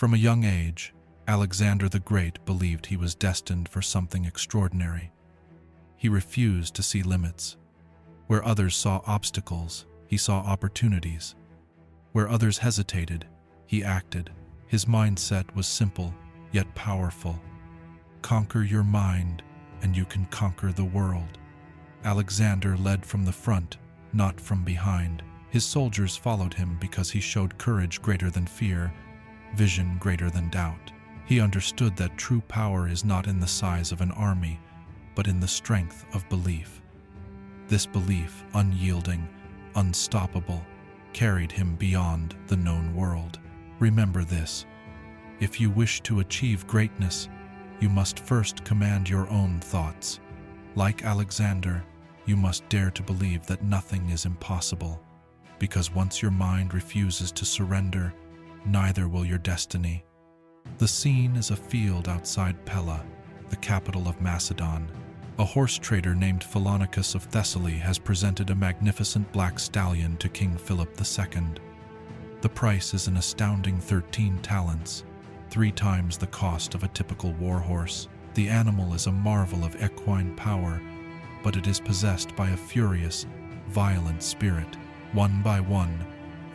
From a young age, Alexander the Great believed he was destined for something extraordinary. He refused to see limits. Where others saw obstacles, he saw opportunities. Where others hesitated, he acted. His mindset was simple, yet powerful. Conquer your mind, and you can conquer the world. Alexander led from the front, not from behind. His soldiers followed him because he showed courage greater than fear, vision greater than doubt. He understood that true power is not in the size of an army, but in the strength of belief. This belief, unyielding, unstoppable, carried him beyond the known world. Remember this: if you wish to achieve greatness, you must first command your own thoughts. Like Alexander, you must dare to believe that nothing is impossible, because once your mind refuses to surrender, neither will your destiny. The scene is a field outside Pella, the capital of Macedon. A horse trader named Philonacus of Thessaly has presented a magnificent black stallion to King Philip II. The price is an astounding 13 talents, 3 times the cost of a typical war horse. The animal is a marvel of equine power, but it is possessed by a furious, violent spirit. One by one,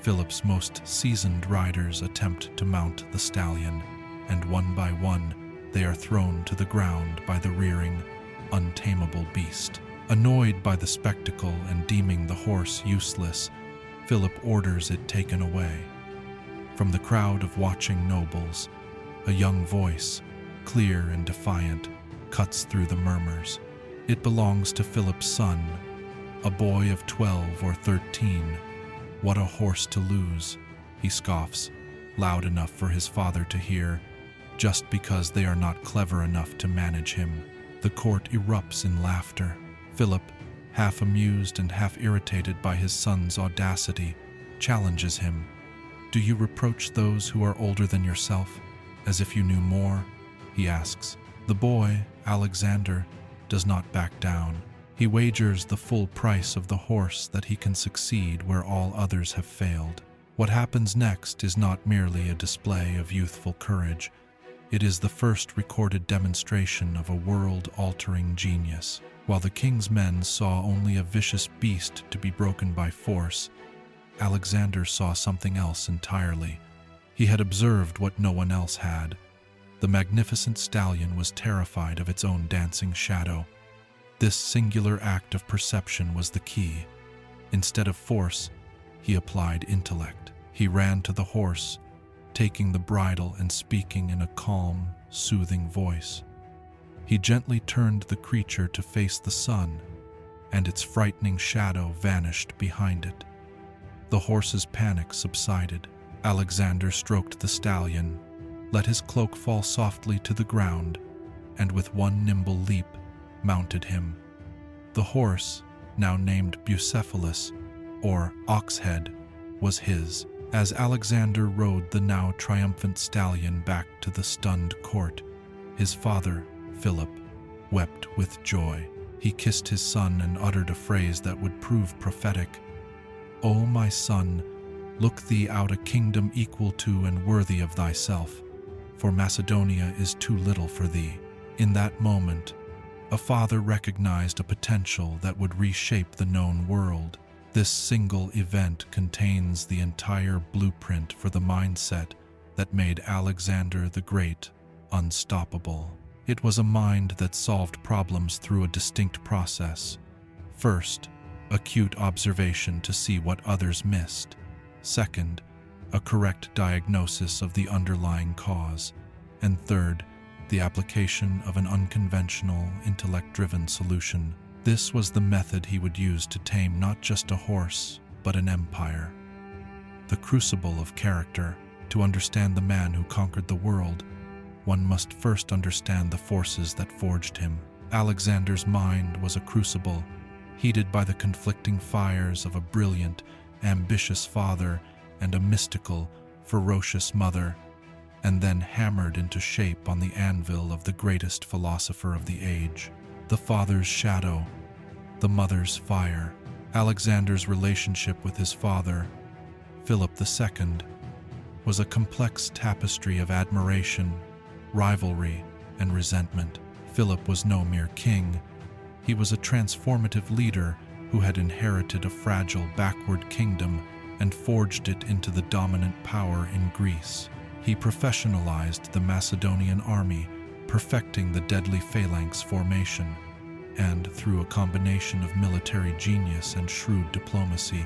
Philip's most seasoned riders attempt to mount the stallion, and one by one, they are thrown to the ground by the rearing, untamable beast. Annoyed by the spectacle and deeming the horse useless, Philip orders it taken away. From the crowd of watching nobles, a young voice, clear and defiant, cuts through the murmurs. It belongs to Philip's son, a boy of 12 or 13. What a horse to lose, he scoffs, loud enough for his father to hear, just because they are not clever enough to manage him. The court erupts in laughter. Philip, half amused and half irritated by his son's audacity, challenges him. Do you reproach those who are older than yourself, as if you knew more? He asks. The boy, Alexander, does not back down. He wagers the full price of the horse that he can succeed where all others have failed. What happens next is not merely a display of youthful courage. It is the first recorded demonstration of a world-altering genius. While the king's men saw only a vicious beast to be broken by force, Alexander saw something else entirely. He had observed what no one else had. The magnificent stallion was terrified of its own dancing shadow. This singular act of perception was the key. Instead of force, he applied intellect. He ran to the horse, taking the bridle and speaking in a calm, soothing voice. He gently turned the creature to face the sun, and its frightening shadow vanished behind it. The horse's panic subsided. Alexander stroked the stallion, let his cloak fall softly to the ground, and with one nimble leap, mounted him. The horse, now named Bucephalus, or Oxhead, was his. As Alexander rode the now triumphant stallion back to the stunned court, his father, Philip, wept with joy. He kissed his son and uttered a phrase that would prove prophetic. "O my son, look thee out a kingdom equal to and worthy of thyself, for Macedonia is too little for thee." In that moment, a father recognized a potential that would reshape the known world. This single event contains the entire blueprint for the mindset that made Alexander the Great unstoppable. It was a mind that solved problems through a distinct process. First, acute observation to see what others missed. Second, a correct diagnosis of the underlying cause. And third, the application of an unconventional, intellect-driven solution. This was the method he would use to tame not just a horse, but an empire. The crucible of character. To understand the man who conquered the world, one must first understand the forces that forged him. Alexander's mind was a crucible, heated by the conflicting fires of a brilliant, ambitious father and a mystical, ferocious mother, and then hammered into shape on the anvil of the greatest philosopher of the age. The father's shadow, the mother's fire. Alexander's relationship with his father, Philip II, was a complex tapestry of admiration, rivalry, and resentment. Philip was no mere king. He was a transformative leader who had inherited a fragile, backward kingdom and forged it into the dominant power in Greece. He professionalized the Macedonian army, perfecting the deadly phalanx formation, and, through a combination of military genius and shrewd diplomacy,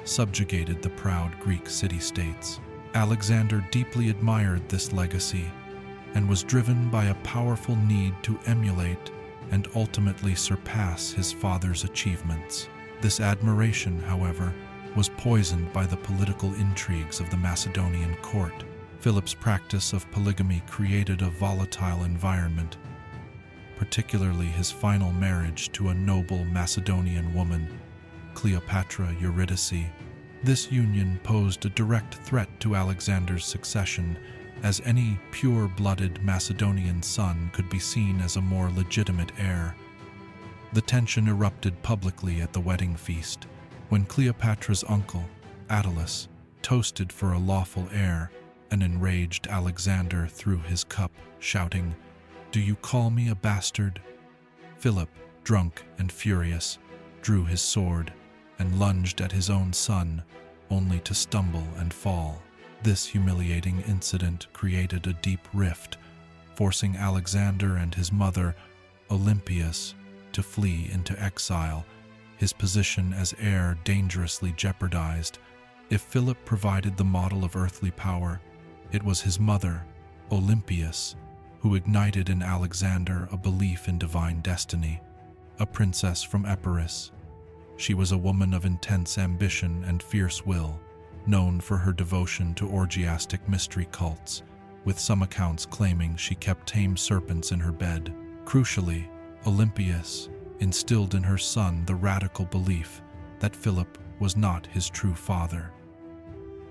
subjugated the proud Greek city-states. Alexander deeply admired this legacy and was driven by a powerful need to emulate and ultimately surpass his father's achievements. This admiration, however, was poisoned by the political intrigues of the Macedonian court. Philip's practice of polygamy created a volatile environment, particularly his final marriage to a noble Macedonian woman, Cleopatra Eurydice. This union posed a direct threat to Alexander's succession, as any pure-blooded Macedonian son could be seen as a more legitimate heir. The tension erupted publicly at the wedding feast, when Cleopatra's uncle, Attalus, toasted for a lawful heir. An enraged Alexander threw his cup, shouting, "Do you call me a bastard?" Philip, drunk and furious, drew his sword and lunged at his own son, only to stumble and fall. This humiliating incident created a deep rift, forcing Alexander and his mother, Olympias, to flee into exile, his position as heir dangerously jeopardized. If Philip provided the model of earthly power, it was his mother, Olympias, who ignited in Alexander a belief in divine destiny, a princess from Epirus. She was a woman of intense ambition and fierce will, known for her devotion to orgiastic mystery cults, with some accounts claiming she kept tame serpents in her bed. Crucially, Olympias instilled in her son the radical belief that Philip was not his true father.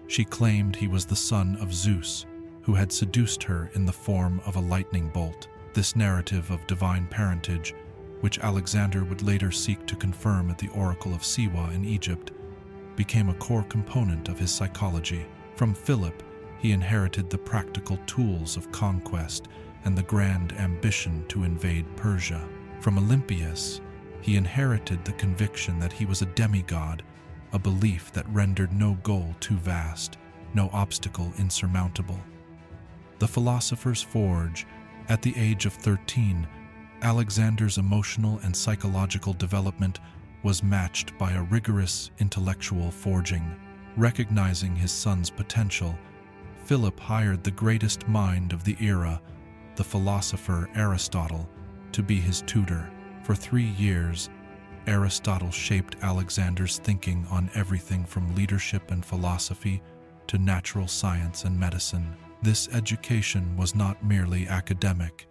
She claimed he was the son of Zeus, who had seduced her in the form of a lightning bolt. This narrative of divine parentage, which Alexander would later seek to confirm at the Oracle of Siwa in Egypt, became a core component of his psychology. From Philip, he inherited the practical tools of conquest and the grand ambition to invade Persia. From Olympias, he inherited the conviction that he was a demigod, a belief that rendered no goal too vast, no obstacle insurmountable. The Philosopher's Forge. At the age of 13, Alexander's emotional and psychological development was matched by a rigorous intellectual forging. Recognizing his son's potential, Philip hired the greatest mind of the era, the philosopher Aristotle, to be his tutor. For 3 years, Aristotle shaped Alexander's thinking on everything from leadership and philosophy to natural science and medicine. This education was not merely academic.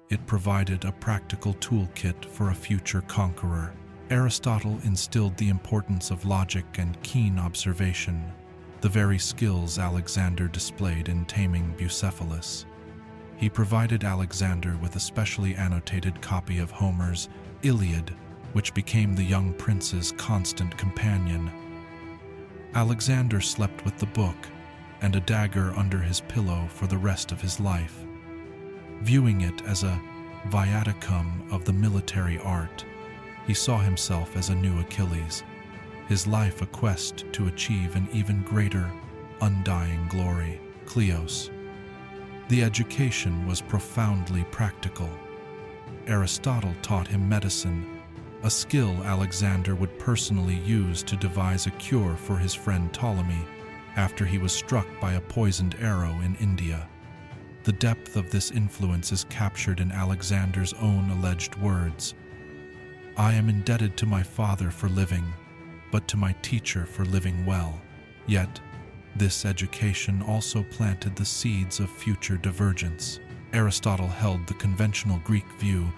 It provided a practical toolkit for a future conqueror. Aristotle instilled the importance of logic and keen observation, the very skills Alexander displayed in taming Bucephalus. He provided Alexander with a specially annotated copy of Homer's Iliad, which became the young prince's constant companion. Alexander slept with the book and a dagger under his pillow for the rest of his life, viewing it as a viaticum of the military art. He saw himself as a new Achilles, his life a quest to achieve an even greater, undying glory. Kleos. The education was profoundly practical. Aristotle taught him medicine, a skill Alexander would personally use to devise a cure for his friend Ptolemy after he was struck by a poisoned arrow in India. The depth of this influence is captured in Alexander's own alleged words. "I am indebted to my father for living, but to my teacher for living well." Yet, this education also planted the seeds of future divergence. Aristotle held the conventional Greek view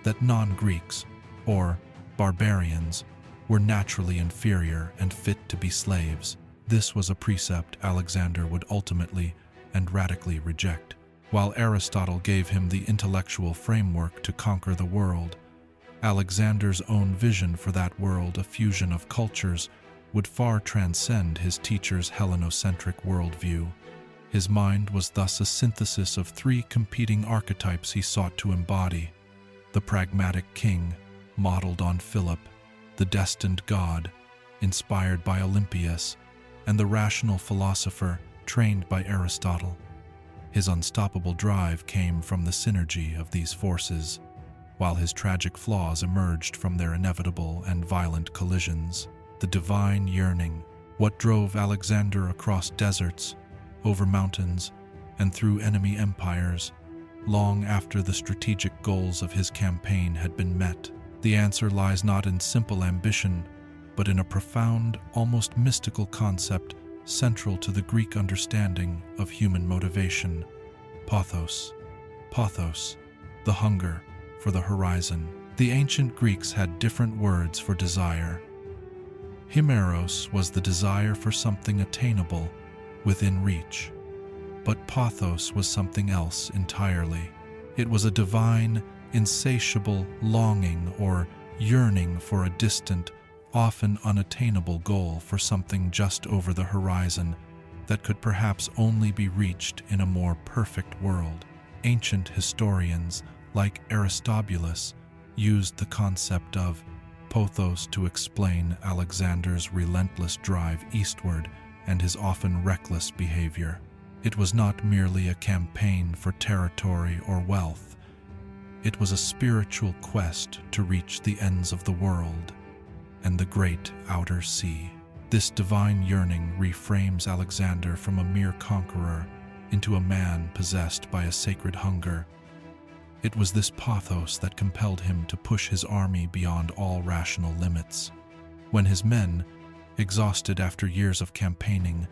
that non-Greeks, or barbarians, were naturally inferior and fit to be slaves. This was a precept Alexander would ultimately and radically reject. While Aristotle gave him the intellectual framework to conquer the world, Alexander's own vision for that world, a fusion of cultures, would far transcend his teacher's Hellenocentric worldview. His mind was thus a synthesis of three competing archetypes he sought to embody: the pragmatic king, modeled on Philip; the destined god, inspired by Olympias; and the rational philosopher, trained by Aristotle. His unstoppable drive came from the synergy of these forces, while his tragic flaws emerged from their inevitable and violent collisions. The divine yearning, what drove Alexander across deserts, over mountains, and through enemy empires, long after the strategic goals of his campaign had been met. The answer lies not in simple ambition, but in a profound, almost mystical concept central to the Greek understanding of human motivation: pathos. Pathos, the hunger for the horizon. The ancient Greeks had different words for desire. Himeros was the desire for something attainable, within reach. But pathos was something else entirely. It was a divine, insatiable longing or yearning for a distant, often unattainable goal, for something just over the horizon that could perhaps only be reached in a more perfect world. Ancient historians, like Aristobulus, used the concept of pothos to explain Alexander's relentless drive eastward and his often reckless behavior. It was not merely a campaign for territory or wealth. It was a spiritual quest to reach the ends of the world and the great outer sea. This divine yearning reframes Alexander from a mere conqueror into a man possessed by a sacred hunger. It was this pathos that compelled him to push his army beyond all rational limits. When his men, exhausted after years of campaigning,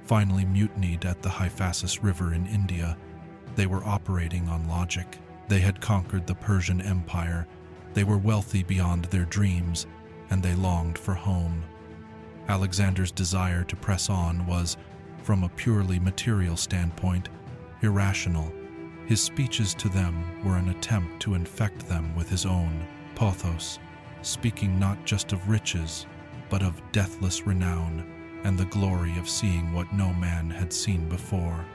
finally mutinied at the Hyphasis River in India, they were operating on logic. They had conquered the Persian Empire, they were wealthy beyond their dreams, and they longed for home. Alexander's desire to press on was, from a purely material standpoint, irrational. His speeches to them were an attempt to infect them with his own pathos, speaking not just of riches, but of deathless renown and the glory of seeing what no man had seen before.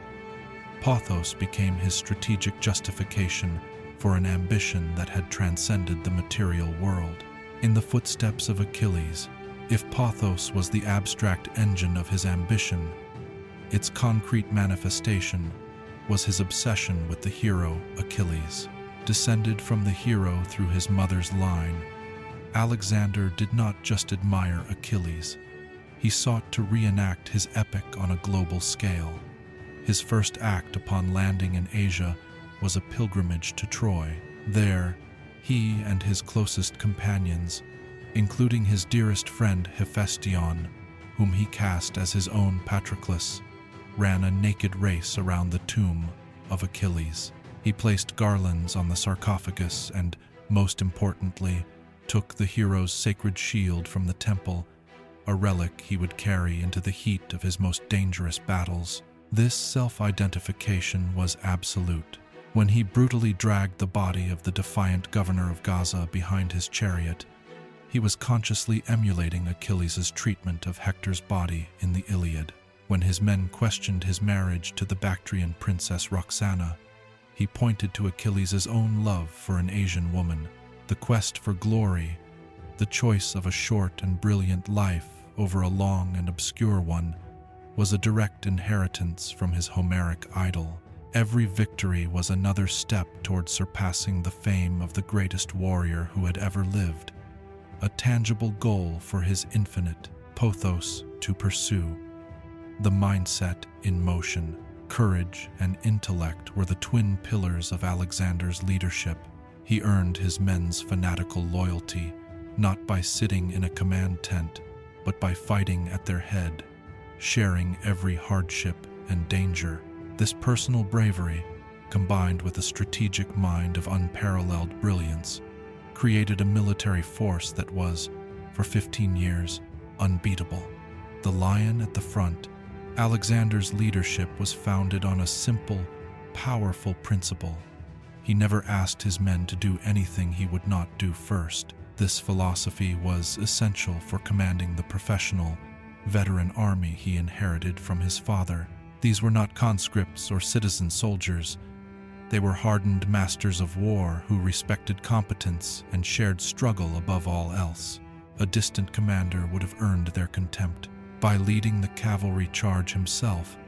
Pathos became his strategic justification for an ambition that had transcended the material world. In the footsteps of Achilles, if pathos was the abstract engine of his ambition, its concrete manifestation was his obsession with the hero Achilles. Descended from the hero through his mother's line, Alexander did not just admire Achilles. He sought to reenact his epic on a global scale. His first act upon landing in Asia was a pilgrimage to Troy. There, he and his closest companions, including his dearest friend Hephaestion, whom he cast as his own Patroclus, ran a naked race around the tomb of Achilles. He placed garlands on the sarcophagus and, most importantly, took the hero's sacred shield from the temple, a relic he would carry into the heat of his most dangerous battles. This self-identification was absolute. When he brutally dragged the body of the defiant governor of Gaza behind his chariot, he was consciously emulating Achilles' treatment of Hector's body in the Iliad. When his men questioned his marriage to the Bactrian princess Roxana, he pointed to Achilles' own love for an Asian woman. The quest for glory, the choice of a short and brilliant life over a long and obscure one, was a direct inheritance from his Homeric idol. Every victory was another step toward surpassing the fame of the greatest warrior who had ever lived, a tangible goal for his infinite pathos to pursue. The mindset in motion, courage, and intellect were the twin pillars of Alexander's leadership. He earned his men's fanatical loyalty, not by sitting in a command tent, but by fighting at their head, sharing every hardship and danger. This personal bravery, combined with a strategic mind of unparalleled brilliance, created a military force that was, for 15 years, unbeatable. The lion at the front, Alexander's leadership was founded on a simple, powerful principle. He never asked his men to do anything he would not do first. This philosophy was essential for commanding the professional, veteran army he inherited from his father. These were not conscripts or citizen soldiers. They were hardened masters of war who respected competence and shared struggle above all else. A distant commander would have earned their contempt by leading the cavalry charge himself,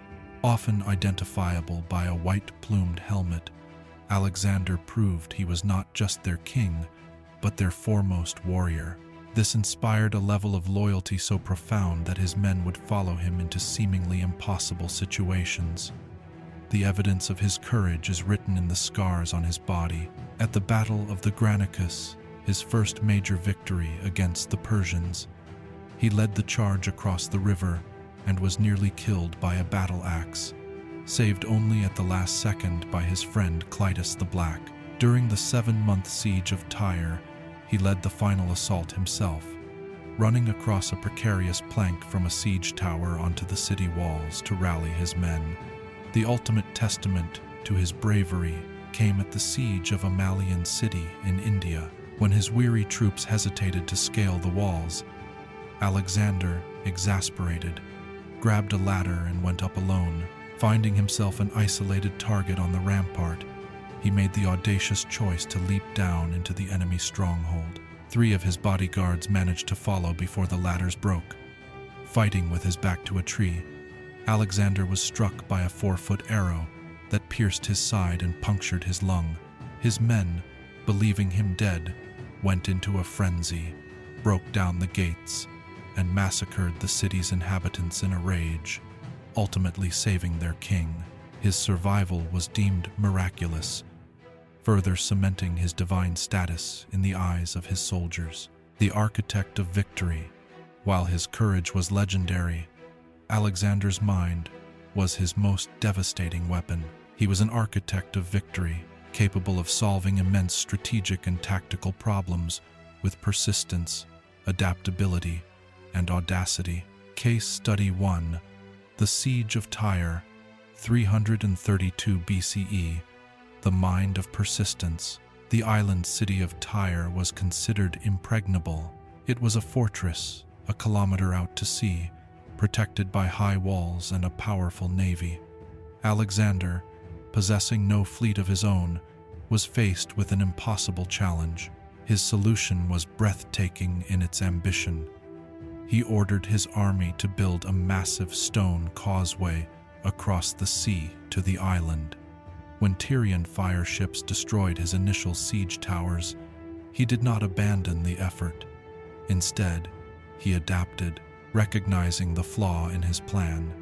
often identifiable by a white-plumed helmet. Alexander proved he was not just their king, but their foremost warrior. This inspired a level of loyalty so profound that his men would follow him into seemingly impossible situations. The evidence of his courage is written in the scars on his body. At the Battle of the Granicus, his first major victory against the Persians, he led the charge across the river and was nearly killed by a battle axe, saved only at the last second by his friend Clytus the Black. During the 7-month siege of Tyre, he led the final assault himself, running across a precarious plank from a siege tower onto the city walls to rally his men. The ultimate testament to his bravery came at the siege of a Malian city in India. When his weary troops hesitated to scale the walls, Alexander, exasperated, grabbed a ladder and went up alone. Finding himself an isolated target on the rampart, he made the audacious choice to leap down into the enemy's stronghold. 3 of his bodyguards managed to follow before the ladders broke. Fighting with his back to a tree, Alexander was struck by a 4-foot arrow that pierced his side and punctured his lung. His men, believing him dead, went into a frenzy, broke down the gates, and massacred the city's inhabitants in a rage, ultimately saving their king. His survival was deemed miraculous, further cementing his divine status in the eyes of his soldiers. The architect of victory, while his courage was legendary, Alexander's mind was his most devastating weapon. He was an architect of victory, capable of solving immense strategic and tactical problems with persistence, adaptability, and audacity. Case Study 1. The Siege of Tyre, 332 BCE. The mind of persistence. The island city of Tyre was considered impregnable. It was a fortress, a kilometer out to sea, protected by high walls and a powerful navy. Alexander, possessing no fleet of his own, was faced with an impossible challenge. His solution was breathtaking in its ambition. He ordered his army to build a massive stone causeway across the sea to the island. When Tyrian fire ships destroyed his initial siege towers, he did not abandon the effort. Instead, he adapted, recognizing the flaw in his plan.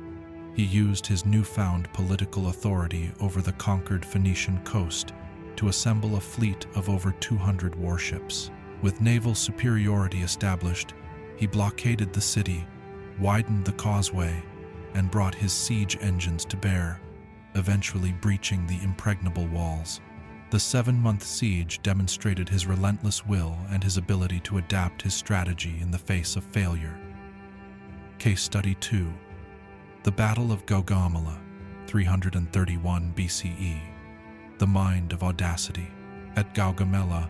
He used his newfound political authority over the conquered Phoenician coast to assemble a fleet of over 200 warships. With naval superiority established, he blockaded the city, widened the causeway, and brought his siege engines to bear, eventually breaching the impregnable walls. The 7-month siege demonstrated his relentless will and his ability to adapt his strategy in the face of failure. Case Study 2. The Battle of Gaugamela, 331 BCE. The mind of audacity. At Gaugamela,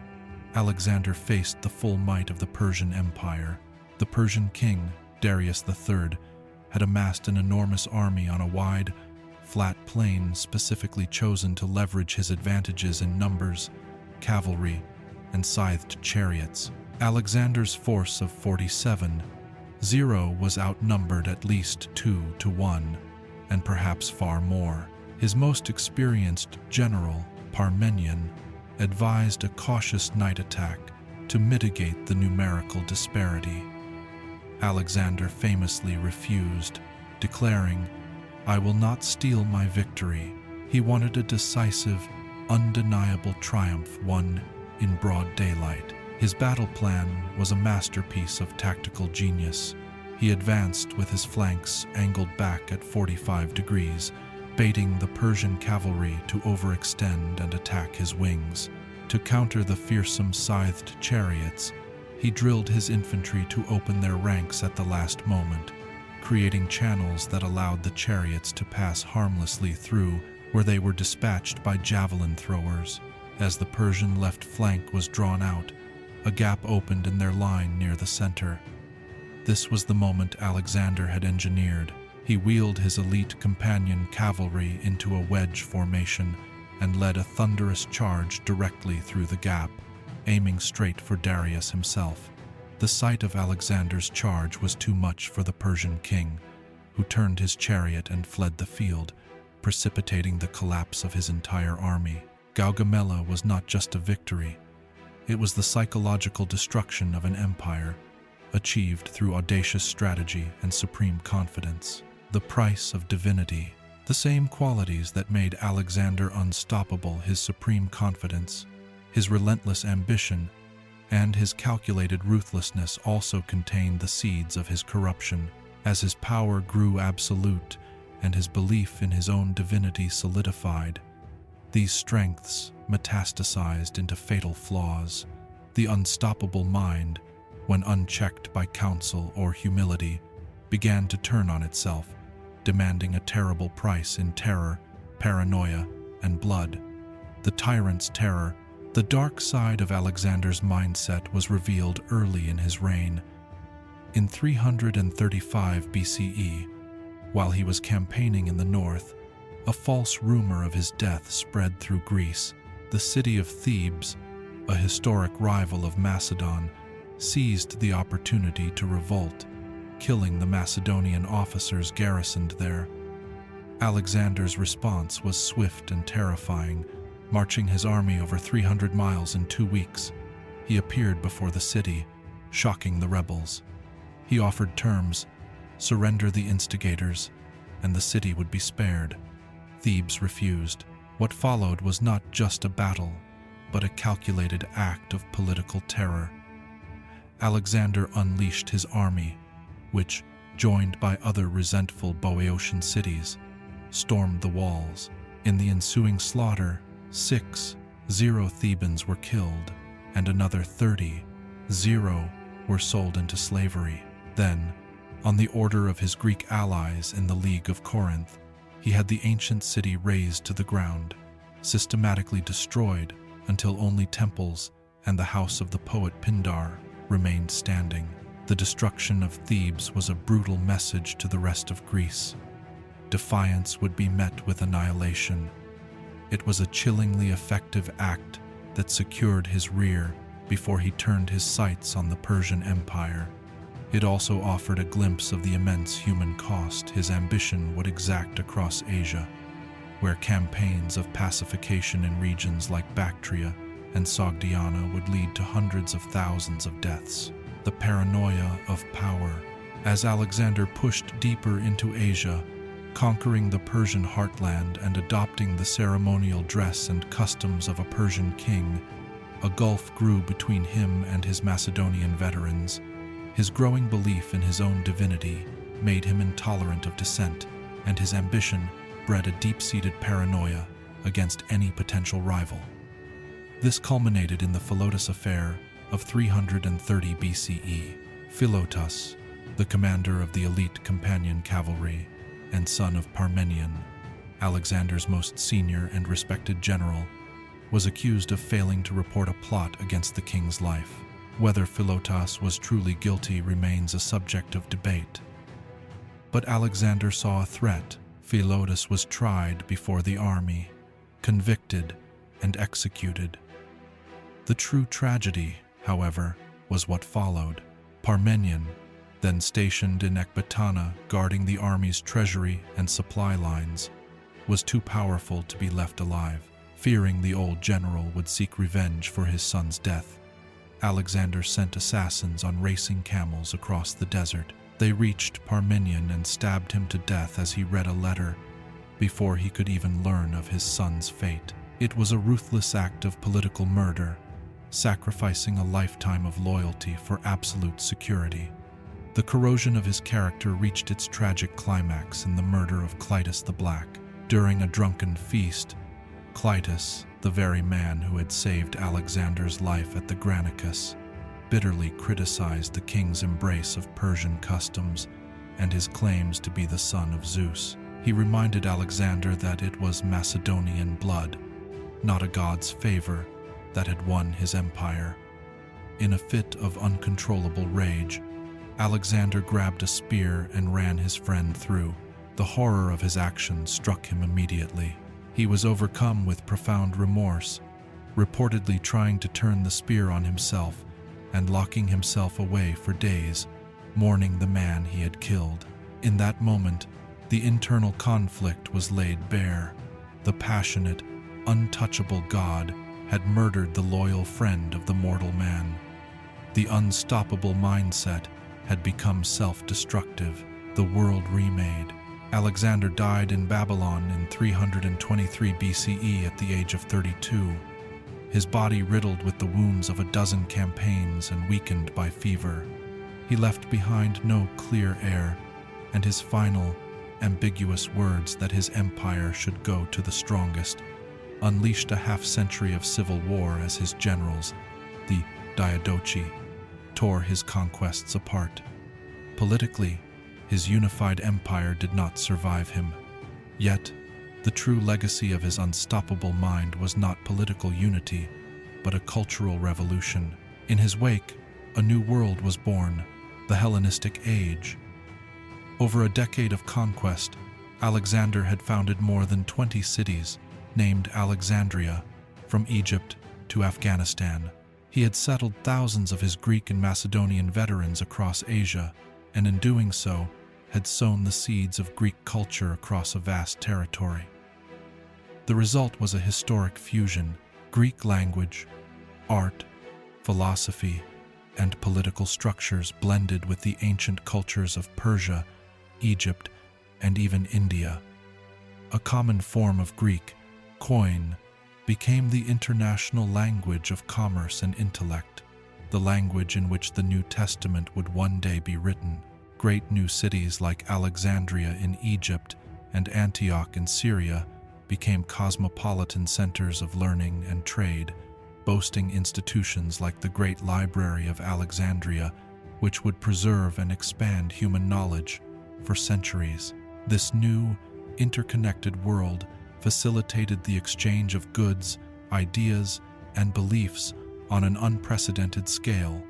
Alexander faced the full might of the Persian Empire. The Persian king, Darius III, had amassed an enormous army on a wide, flat plain specifically chosen to leverage his advantages in numbers, cavalry, and scythed chariots. Alexander's force of 47 was outnumbered at least 2 to 1, and perhaps far more. His most experienced general, Parmenion, advised a cautious night attack to mitigate the numerical disparity. Alexander famously refused, declaring, "I will not steal my victory." He wanted a decisive, undeniable triumph won in broad daylight. His battle plan was a masterpiece of tactical genius. He advanced with his flanks angled back at 45 degrees, baiting the Persian cavalry to overextend and attack his wings. To counter the fearsome scythed chariots, he drilled his infantry to open their ranks at the last moment, creating channels that allowed the chariots to pass harmlessly through where they were dispatched by javelin throwers. As the Persian left flank was drawn out, a gap opened in their line near the center. This was the moment Alexander had engineered. He wheeled his elite companion cavalry into a wedge formation and led a thunderous charge directly through the gap, aiming straight for Darius himself. The sight of Alexander's charge was too much for the Persian king, who turned his chariot and fled the field, precipitating the collapse of his entire army. Gaugamela was not just a victory, it was the psychological destruction of an empire, achieved through audacious strategy and supreme confidence. The price of divinity. The same qualities that made Alexander unstoppable, his supreme confidence, his relentless ambition, and his calculated ruthlessness, also contained the seeds of his corruption. As his power grew absolute and his belief in his own divinity solidified, these strengths metastasized into fatal flaws. The unstoppable mind, when unchecked by counsel or humility, began to turn on itself, demanding a terrible price in terror, paranoia, and blood. The tyrant's terror, the dark side of Alexander's mindset, was revealed early in his reign. In 335 BCE, while he was campaigning in the north, a false rumor of his death spread through Greece. The city of Thebes, a historic rival of Macedon, seized the opportunity to revolt, killing the Macedonian officers garrisoned there. Alexander's response was swift and terrifying, marching his army over 300 miles in 2 weeks. He appeared before the city, shocking the rebels. He offered terms: surrender the instigators, and the city would be spared. Thebes refused. What followed was not just a battle, but a calculated act of political terror. Alexander unleashed his army, which, joined by other resentful Boeotian cities, stormed the walls. In the ensuing slaughter, 6 Thebans were killed, and another 30 were sold into slavery. Then, on the order of his Greek allies in the League of Corinth, he had the ancient city razed to the ground, systematically destroyed until only temples and the house of the poet Pindar remained standing. The destruction of Thebes was a brutal message to the rest of Greece. Defiance would be met with annihilation. It was a chillingly effective act that secured his rear before he turned his sights on the Persian Empire. It also offered a glimpse of the immense human cost his ambition would exact across Asia, where campaigns of pacification in regions like Bactria and Sogdiana would lead to hundreds of thousands of deaths. The paranoia of power. As Alexander pushed deeper into Asia, conquering the Persian heartland and adopting the ceremonial dress and customs of a Persian king, a gulf grew between him and his Macedonian veterans. His growing belief in his own divinity made him intolerant of dissent, and his ambition bred a deep-seated paranoia against any potential rival. This culminated in the Philotas affair of 330 BCE. Philotas, the commander of the elite companion cavalry and son of Parmenion, Alexander's most senior and respected general, was accused of failing to report a plot against the king's life. Whether Philotas was truly guilty remains a subject of debate. But Alexander saw a threat. Philotas was tried before the army, convicted, and executed. The true tragedy, however, was what followed. Parmenion, then stationed in Ecbatana guarding the army's treasury and supply lines, was too powerful to be left alive. Fearing the old general would seek revenge for his son's death, Alexander sent assassins on racing camels across the desert. They reached Parmenion and stabbed him to death as he read a letter, before he could even learn of his son's fate. It was a ruthless act of political murder, sacrificing a lifetime of loyalty for absolute security. The corrosion of his character reached its tragic climax in the murder of Clitus the Black. During a drunken feast, Clitus, the very man who had saved Alexander's life at the Granicus, bitterly criticized the king's embrace of Persian customs and his claims to be the son of Zeus. He reminded Alexander that it was Macedonian blood, not a god's favor, that had won his empire. In a fit of uncontrollable rage, Alexander grabbed a spear and ran his friend through. The horror of his actions struck him immediately. He was overcome with profound remorse, reportedly trying to turn the spear on himself and locking himself away for days, mourning the man he had killed. In that moment, the internal conflict was laid bare. The passionate, untouchable God had murdered the loyal friend of the mortal man. The unstoppable mindset had become self-destructive, the world remade. Alexander died in Babylon in 323 BCE at the age of 32, his body riddled with the wounds of a dozen campaigns and weakened by fever. He left behind no clear heir, and his final, ambiguous words that his empire should go to the strongest unleashed a half-century of civil war as his generals, the Diadochi, tore his conquests apart. Politically, his unified empire did not survive him. Yet, the true legacy of his unstoppable mind was not political unity, but a cultural revolution. In his wake, a new world was born, the Hellenistic Age. Over a decade of conquest, Alexander had founded more than 20 cities, named Alexandria, from Egypt to Afghanistan. He had settled thousands of his Greek and Macedonian veterans across Asia, and in doing so, had sown the seeds of Greek culture across a vast territory. The result was a historic fusion: Greek language, art, philosophy, and political structures blended with the ancient cultures of Persia, Egypt, and even India. A common form of Greek, Koine, became the international language of commerce and intellect, the language in which the New Testament would one day be written. Great new cities like Alexandria in Egypt and Antioch in Syria became cosmopolitan centers of learning and trade, boasting institutions like the Great Library of Alexandria, which would preserve and expand human knowledge for centuries. This new, interconnected world facilitated the exchange of goods, ideas, and beliefs on an unprecedented scale,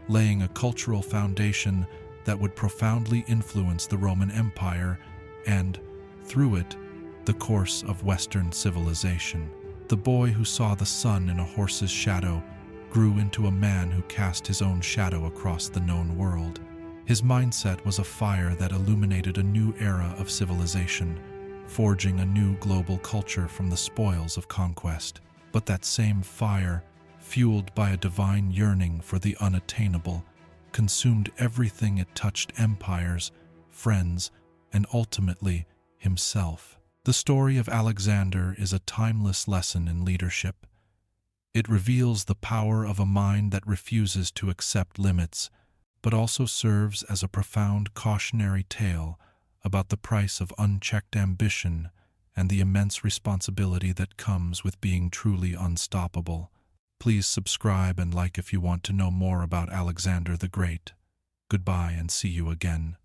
laying a cultural foundation that would profoundly influence the Roman Empire and, through it, the course of Western civilization. The boy who saw the sun in a horse's shadow grew into a man who cast his own shadow across the known world. His mindset was a fire that illuminated a new era of civilization, forging a new global culture from the spoils of conquest. But that same fire, fueled by a divine yearning for the unattainable, consumed everything it touched: empires, friends, and ultimately himself. The story of Alexander is a timeless lesson in leadership. It reveals the power of a mind that refuses to accept limits, but also serves as a profound cautionary tale about the price of unchecked ambition and the immense responsibility that comes with being truly unstoppable. Please subscribe and like if you want to know more about Alexander the Great. Goodbye and see you again.